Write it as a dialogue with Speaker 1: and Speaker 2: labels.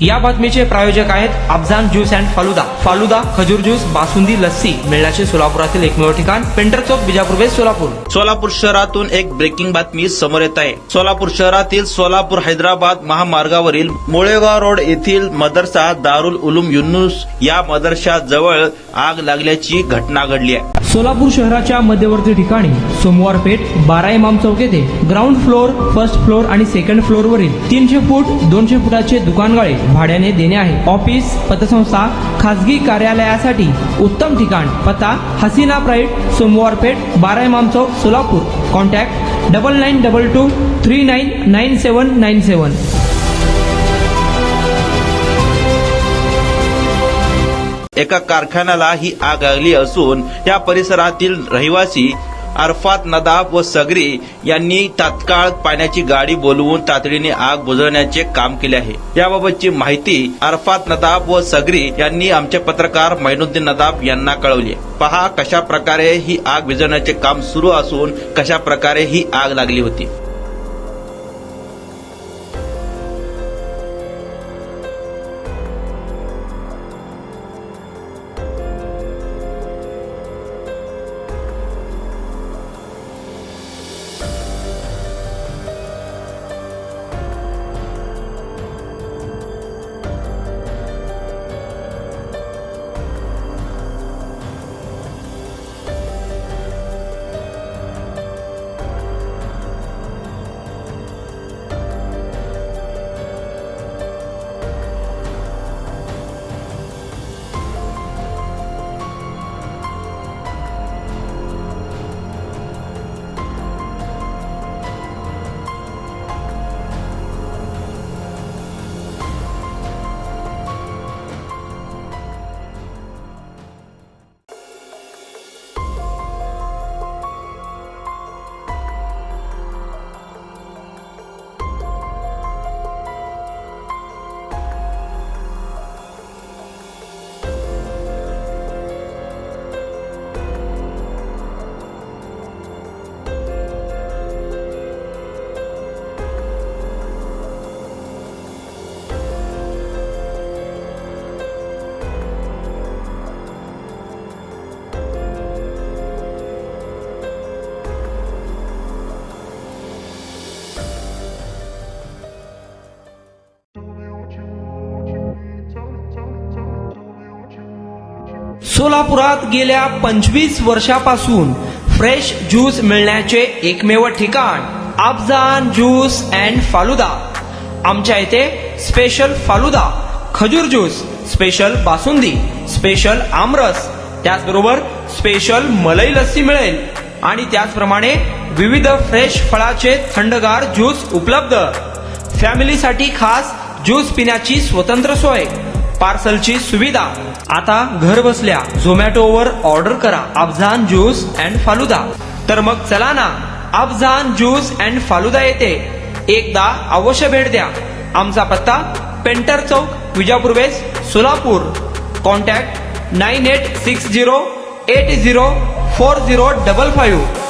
Speaker 1: या बातमीचे प्रायोजक आहेत अफजान ज्यूस अँड फालुदा. फालुदा, खजूर ज्यूस, बासुंदी, लस्सी मिळण्याचे सोलापुरातील एकमेव ठिकाण पेंटर चौक, बिजापूर वेस्ट, सोलापूर.
Speaker 2: सोलापूर शहरातून एक ब्रेकिंग बातमी समोर येत आहे. सोलापूर शहरातील सोलापूर हैदराबाद महामार्गावरील मोळेगाव रोड येथील मदरसा दारुल उलूम युनुस या मदरशाजवळ आग लागल्याची घटना घडली आहे.
Speaker 1: सोलापूर शहराच्या मध्यवर्ती ठिकाणी सोमवार पेठ 12 इमाम चौक येथे ग्राउंड फ्लोर, फर्स्ट फ्लोर आणि सेकंड फ्लोर वरील 300 फूट 200 फुटाचे दुकानगाळे भाड्याने देणे आहे. ऑफिस, पतसंस्था, खासगी कार्यालयासाठी उत्तम ठिकाण. पत्ता हसीना प्राईड, सोमवार पेठ 12 इमाम चौक, सोलापूर. कॉन्टॅक्ट 9922399797.
Speaker 2: एका कारखान्याला ही आग लागली असून या परिसरातील रहिवासी अरफात नदाब व सगरी यांनी तात्काळ पाण्याची गाडी बोलवून तातडीने आग बुझवण्याचे काम केले आहे. याबाबतची माहिती अरफात नदाब व सगरी यांनी आमचे पत्रकार मैनुद्दीन नदाब यांना कळवली. पहा कशा प्रकारे ही आग विझवण्याचे काम सुरू असून कशा प्रकारे ही आग लागली होती.
Speaker 1: सोलापुरात गेल्या 25 वर्षापासून फ्रेश ज्यूस मिळण्याचे एकमेव ठिकाण अफजान ज्यूस अँड फालुदा. आमच्या इथे स्पेशल फालुदा, खजूर ज्यूस, स्पेशल बासुंदी, स्पेशल आमरस, त्याचबरोबर स्पेशल मलई लस्सी मिळेल आणि त्याचप्रमाणे विविध फ्रेश फळाचे थंडगार ज्यूस उपलब्ध. फॅमिलीसाठी खास ज्यूस पिण्याची स्वतंत्र सोय, पार्सलची सुविधा. आता घर बसल्या झोमॅटोवर ऑर्डर करा अफजान ज्यूस अँड फालुदा. तर मग चला ना अफजान ज्यूस अँड फालुदा येथे एकदा अवश्य भेट द्या. आमचा पत्ता पेंटर चौक, विजापूर वेस्ट, सोलापूर. कॉन्टॅक्ट 9860804055.